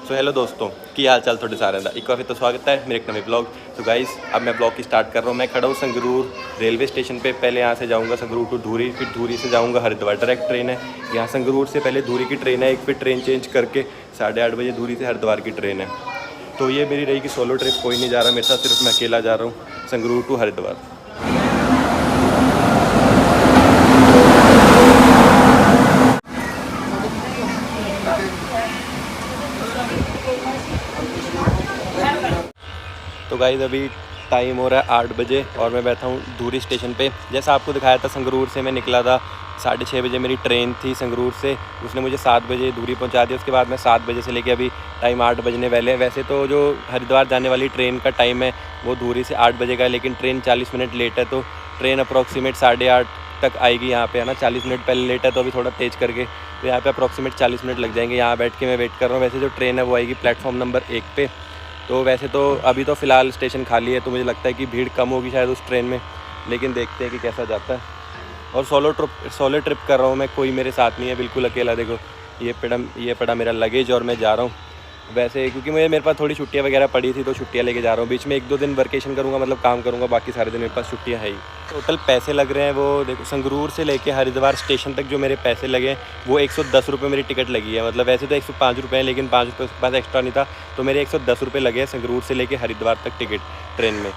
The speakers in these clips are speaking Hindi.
सो हेलो दोस्तों की हाल चाल थोड़े सारे एक बार फिर तो स्वागत है मेरे एक नवे ब्लॉग। तो गाइस अब मैं ब्लॉग की स्टार्ट कर रहा हूँ। मैं खड़ा हूँ संगरूर रेलवे स्टेशन पे। पहले यहाँ से जाऊँगा संगरूर टू धूरी, फिर धूरी से जाऊँगा हरिद्वार। डायरेक्ट ट्रेन है यहाँ। संगरूर से पहले धूरी की ट्रेन है एक, फिर ट्रेन चेंज करके 8:30 बजे धूरी से हरिद्वार की ट्रेन है। तो ये मेरी रहेगी सोलो ट्रिप, कोई नहीं जा रहा मेरे साथ, सिर्फ मैं अकेला जा रहा हूँ संगरूर टू हरिद्वार। तो गाइस अभी टाइम हो रहा है 8 बजे और मैं बैठा हूँ धूरी स्टेशन पे। जैसा आपको दिखाया था संगरूर से मैं निकला था 6:30 बजे मेरी ट्रेन थी संगरूर से, उसने मुझे 7 बजे धूरी पहुँचा दिया। उसके बाद मैं 7 बजे से लेके अभी टाइम 8 बजने वाले हैं। वैसे तो जो हरिद्वार जाने वाली ट्रेन का टाइम है वो धूरी से 8 बजे का है, लेकिन ट्रेन 40 मिनट लेट है। तो ट्रेन अप्रॉक्सीमेट 8:30 तक आएगी यहाँ पे, है ना। 40 मिनट पहले लेट है तो अभी थोड़ा तेज़ करके, तो यहाँ पे अप्रॉक्सीमेट 40 मिनट लग जाएंगे। यहाँ बैठ के मैं वेट कर रहा हूँ। वैसे जो ट्रेन है वो आएगी प्लेटफॉर्म नंबर 1 पे। तो वैसे तो अभी तो फ़िलहाल स्टेशन खाली है, तो मुझे लगता है कि भीड़ कम होगी शायद उस ट्रेन में, लेकिन देखते हैं कि कैसा जाता है। और सोलो ट्रिप कर रहा हूँ मैं, कोई मेरे साथ नहीं है, बिल्कुल अकेला। देखो ये पड़ा मेरा लगेज और मैं जा रहा हूँ। वैसे क्योंकि मेरे पास थोड़ी छुट्टियाँ वगैरह पड़ी थी तो छुट्टियाँ लेके जा रहा हूँ। बीच में 1-2 दिन वर्केशन करूँगा, मतलब काम करूँगा, बाकी सारे दिन मेरे पास छुट्टियाँ है ही। टोटल पैसे लग रहे हैं वो देखो, संगरूर से लेके हरिद्वार स्टेशन तक जो मेरे पैसे लगे वो 110 रुपये मेरी टिकट लगी है। मतलब वैसे तो 105 रुपये है, लेकिन 5 रुपये उसके पास एक्स्ट्रा नहीं था, तो मेरे 110 रुपये लगे हैं संगरूर से लेके हरिद्वार तक टिकट ट्रेन में।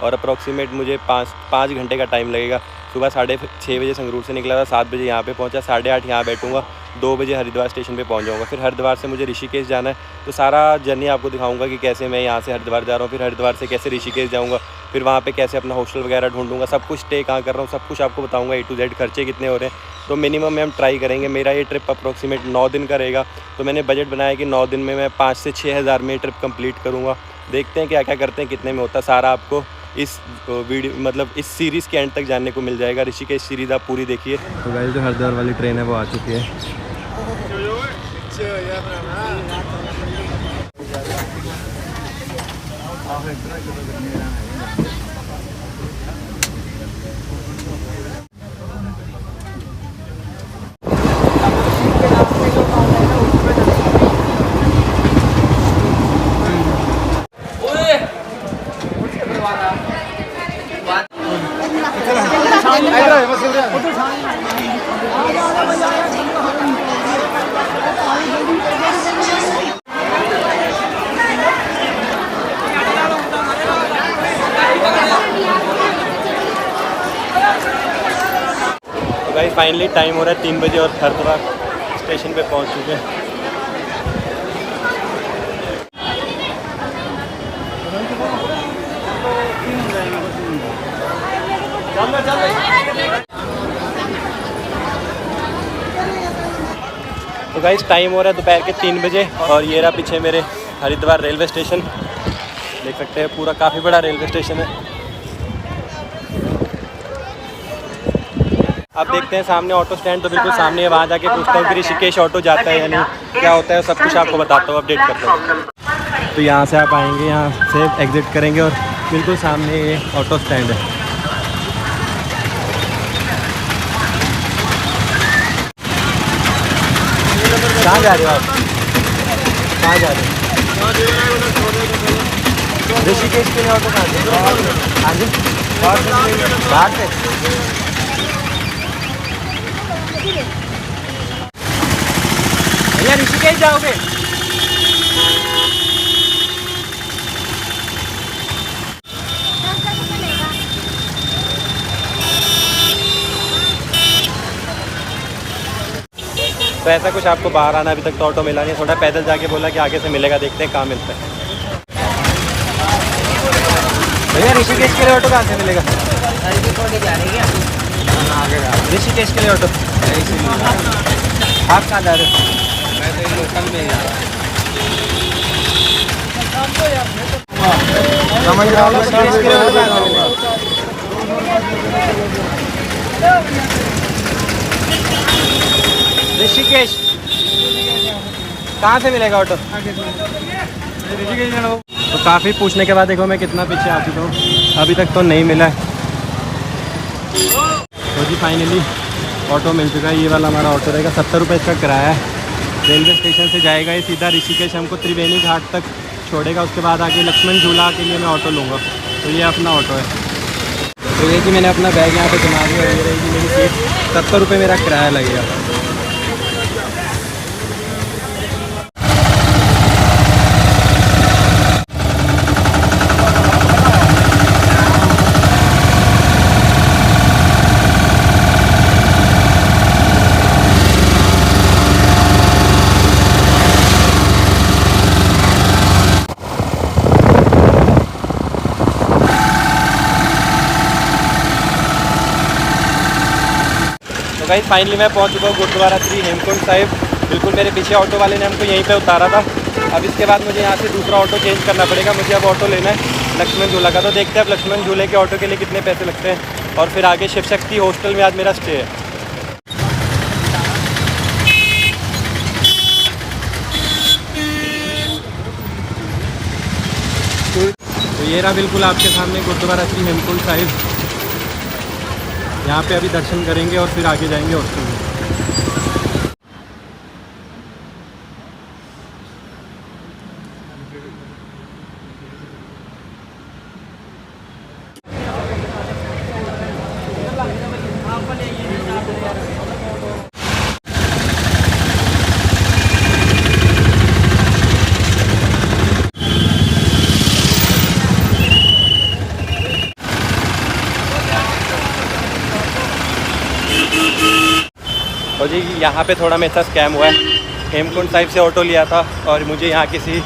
और अप्रॉक्सीमेट मुझे 5 घंटे का टाइम लगेगा। सुबह 6:30 बजे संगरूर से निकला था, 7 बजे यहाँ पे पहुँचा, 8:30 यहाँ बैठूँगा, 2 बजे हरिद्वार स्टेशन पे पहुँच जाऊँगा। फिर हरिद्वार से मुझे ऋषिकेश जाना है, तो सारा जर्नी आपको दिखाऊँगा कि कैसे मैं यहाँ से हरिद्वार जा रहा हूँ, फिर हरिद्वार से कैसे ऋषिकेश जाऊँगा, फिर वहाँ पे कैसे अपना हॉस्टल वगैरह ढूंढूंगा, सब कुछ स्टे कहाँ कर रहा हूँ, सब कुछ आपको बताऊँगा A to Z, खर्चे कितने हो रहे हैं। तो मिनिमम में हम ट्राई करेंगे। मेरा ये ट्रिप अप्रॉक्सीमेट 9 दिन का रहेगा, तो मैंने बजट बनाया कि 9 दिन में मैं 5 से 6 हज़ार में ट्रिप कंप्लीट करूँगा। देखते हैं क्या क्या करते हैं, कितने में होता है। सारा आपको इस वीडियो मतलब इस सीरीज़ के एंड तक जानने को मिल जाएगा। ऋषिकेश सीरीज़ आप पूरी देखिए। तो गाइस जो हरिद्वार वाली ट्रेन है वो आ चुकी है। गाइस फाइनली टाइम हो रहा है 3 बजे और हरिद्वार स्टेशन पे पहुंच चुके हैं। तो गाइस टाइम हो रहा है दोपहर के 3 बजे और ये रहा पीछे मेरे हरिद्वार रेलवे स्टेशन। देख सकते हैं पूरा काफ़ी बड़ा रेलवे स्टेशन है। अब देखते हैं सामने ऑटो स्टैंड, तो बिल्कुल सामने है, वहाँ जाके पूछता हूँ कि ऋषिकेश ऑटो जाता है या नहीं, क्या होता है, सब कुछ आपको बताता हूँ, अपडेट करता हूँ। तो यहाँ से आप आएंगे, यहाँ से एग्ज़िट करेंगे और बिल्कुल सामने ये ऑटो स्टैंड है। कहाँ जा रहे हो आप? कहाँ जा रहे हो? ऋषिकेश के लिए ऑटो कहाँ से? हाँ जी, बाहर से। भैया ऋषिकेश जाओगे? तो ऐसा कुछ आपको बाहर आना, अभी तक तो ऑटो मिला नहीं, थोड़ा पैदल जाके बोला कि आगे से मिलेगा, देखते हैं कहाँ मिलता है। भैया ऋषिकेश के लिए ऑटो कहाँ से मिलेगा? ऋषिकेश के लिए ऑटो। आप कहाँ जा रहे हो? मैं तो लोकल में जा रहा हूँ। ऋषिकेश कहाँ से मिलेगा ऑटो? तो काफ़ी पूछने के बाद देखो मैं कितना पीछे आ चुका हूँ, अभी तक तो नहीं मिला है। तो जी फाइनली ऑटो मिल चुका है। ये वाला हमारा ऑटो रहेगा, 70 रुपये इसका किराया है। रेलवे स्टेशन से जाएगा ये सीधा ऋषिकेश, हमको त्रिवेणी घाट तक छोड़ेगा। उसके बाद आगे लक्ष्मण झूला के लिए मैं ऑटो लूँगा। तो ये अपना ऑटो है। तो ये कि मैंने अपना बैग यहाँ पे जमा दिया, ये रहेगी मेरी सीट। 70 रुपये मेरा किराया लगेगा। तो गाइस फाइनली मैं पहुंच चुका हूँ गुरुद्वारा श्री हेमकुंड साहिब। बिल्कुल मेरे पीछे ऑटो वाले ने हमको यहीं पे उतारा था। अब इसके बाद मुझे यहाँ से दूसरा ऑटो चेंज करना पड़ेगा। मुझे अब ऑटो लेना है लक्ष्मण झूला का। तो देखते हैं अब लक्ष्मण झूले के ऑटो के लिए कितने पैसे लगते हैं। और फिर आगे शिव शक्ति हॉस्टल में आज मेरा स्टे है। तो ये रहा बिल्कुल आपके सामने गुरुद्वारा श्री हेमकुंड साहिब। यहाँ पे अभी दर्शन करेंगे और फिर आगे जाएंगे हॉस्टल में। और जी यहाँ पे थोड़ा मेरे साथ स्कैम हुआ है। हेमकुंड साहिब से ऑटो लिया था और मुझे यहाँ किसी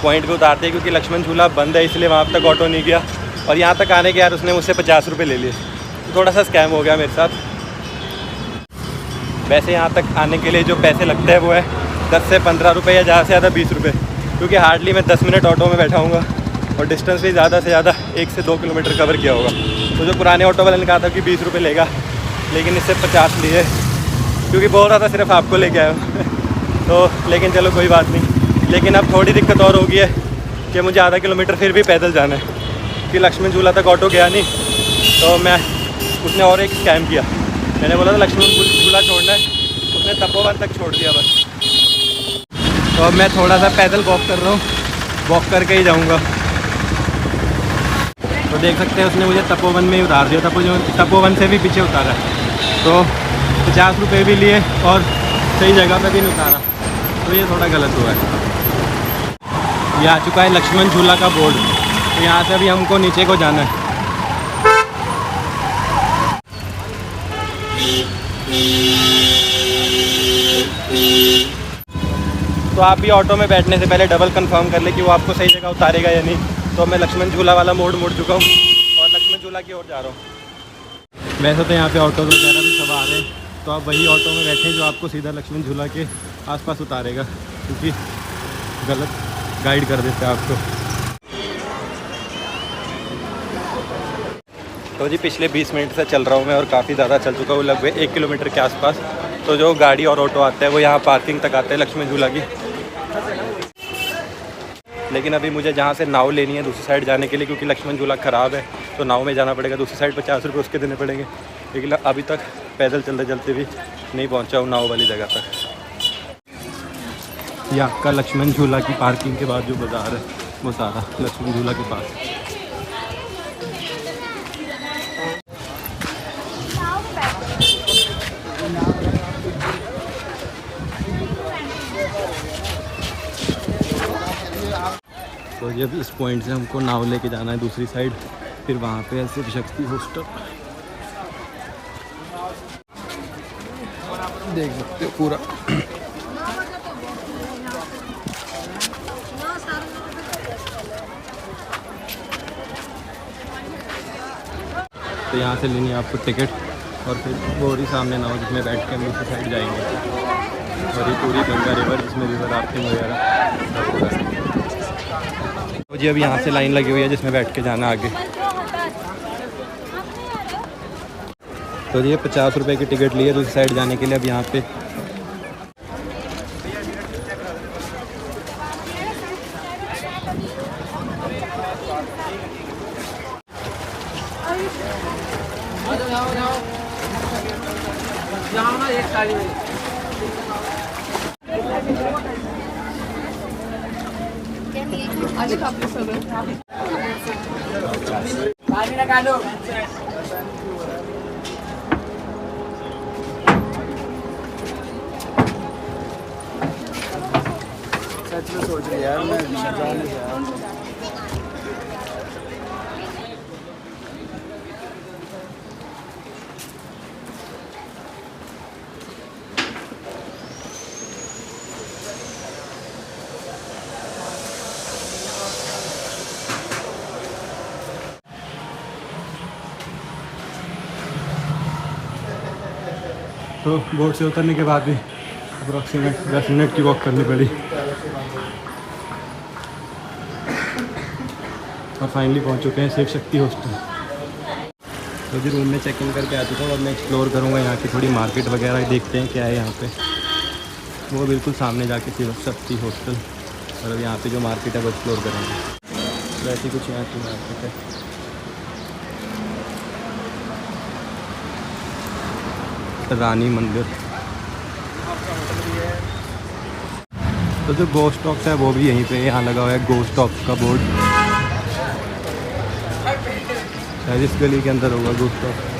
पॉइंट पे उतार दिया, क्योंकि लक्ष्मण झूला बंद है इसलिए वहाँ तक ऑटो नहीं गया। और यहाँ तक आने के यार उसने मुझसे 50 रुपये ले लिए। तो थोड़ा सा स्कैम हो गया मेरे साथ। वैसे यहाँ तक आने के लिए जो पैसे लगते हैं वो है 10 से 15 रुपये या ज़्यादा से ज़्यादा 20 रुपये, क्योंकि हार्डली मैं 10 मिनट ऑटो में बैठा हूँगा और डिस्टेंस भी ज़्यादा से ज़्यादा 1 से 2 किलोमीटर कवर किया होगा। तो जो पुराने ऑटो वाले ने कहा था कि 20 रुपये लेगा, लेकिन इससे 50 लिए, क्योंकि बोल रहा था सिर्फ आपको लेके आया तो लेकिन चलो कोई बात नहीं। लेकिन अब थोड़ी दिक्कत और हो गई है कि मुझे आधा किलोमीटर फिर भी पैदल जाना है, कि लक्ष्मण झूला तक ऑटो गया नहीं। तो मैं उसने और एक स्कैम किया। मैंने बोला था लक्ष्मण झूला छोड़ना है, उसने तपोवन तक छोड़ दिया बस। तो अब मैं थोड़ा सा पैदल वॉक कर रहा हूँ, वॉक करके ही जाऊँगा। तो देख सकते हैं उसने मुझे तपोवन में ही उतार दिया। तपोवन से भी पीछे उतारा है। तो 50 रुपये भी लिए और सही जगह पे भी नहीं उतारा। तो ये थोड़ा गलत हुआ है। ये आ चुका है लक्ष्मण झूला का बोर्ड। तो यहाँ से अभी हमको नीचे को जाना है। तो आप भी ऑटो में बैठने से पहले डबल कंफर्म कर ले कि वो आपको सही जगह उतारेगा या नहीं। तो मैं लक्ष्मण झूला वाला मोड़ मुड़ चुका हूँ और लक्ष्मण झूला की ओर जा रहा हूँ। वैसे तो यहाँ पे ऑटो वगैरह भी सब आ रहे हैं, तो आप वही ऑटो में बैठें जो आपको सीधा लक्ष्मण झूला के आसपास उतारेगा, क्योंकि गलत गाइड कर देते हैं आपको। तो जी पिछले 20 मिनट से चल रहा हूँ मैं और काफ़ी ज़्यादा चल चुका हूँ, लगभग 1 किलोमीटर के आसपास। तो जो गाड़ी और ऑटो आते हैं वो यहाँ पार्किंग तक आते हैं लक्ष्मण झूला की। लेकिन अभी मुझे जहाँ से नाव लेनी है दूसरी साइड जाने के लिए, क्योंकि लक्ष्मण झूला ख़राब है, तो नाव में जाना पड़ेगा। दूसरी साइड 50 रुपये उसके देने पड़ेंगे। लेकिन अभी तक पैदल चलते चलते भी नहीं पहुँचा हूँ नाव वाली जगह तक। ये आपका लक्ष्मण झूला की पार्किंग के बाद जो बाज़ार है वो सारा लक्ष्मण झूला के पास। तो जब इस पॉइंट से हमको नाव लेके जाना है दूसरी साइड, फिर वहाँ पे है शिव शक्ति हॉस्टल। देख सकते हो पूरा। तो यहाँ से लेनी है आपको टिकट और फिर वो ही सामने नाव जिसमें बैठ के हम दूसरी साइड जाएंगे। और ये पूरी गंगा रिवर, जिसमें रिवर राफ्टिंग वगैरह। तो जी अब यहाँ से लाइन लगी हुई है जिसमें बैठ के जाना आगे। तो ये 50 रुपये की टिकट ली है दूसरी साइड जाने के लिए। अब यहाँ पे आले का आपले सगळं? सच में सोच रही यार मैं जाने से यार। तो बोट से उतरने के बाद भी अप्रॉक्सीमेट 10 मिनट की वॉक करनी पड़ी और फाइनली पहुंच चुके हैं शिव शक्ति हॉस्टल। तो जी रूम में चेक इन करके आ चुका हूँ। अब मैं एक्सप्लोर करूँगा यहाँ की थोड़ी मार्केट वगैरह, देखते हैं क्या है यहाँ पे। वो बिल्कुल सामने जाके शिव शक्ति हॉस्टल, और अब यहाँ पे जो मार्केट है वो एक्सप्लोर करेंगे। तो ऐसी कुछ यहाँ की मार्केट है। रानी मंदिर। तो जो गोस्ट टॉक्स है वो भी यहीं पे यहाँ लगा हुआ है, गोस्ट टॉक्स का बोर्ड। शायद इस गली के अंदर होगा गोस्ट टॉक्स।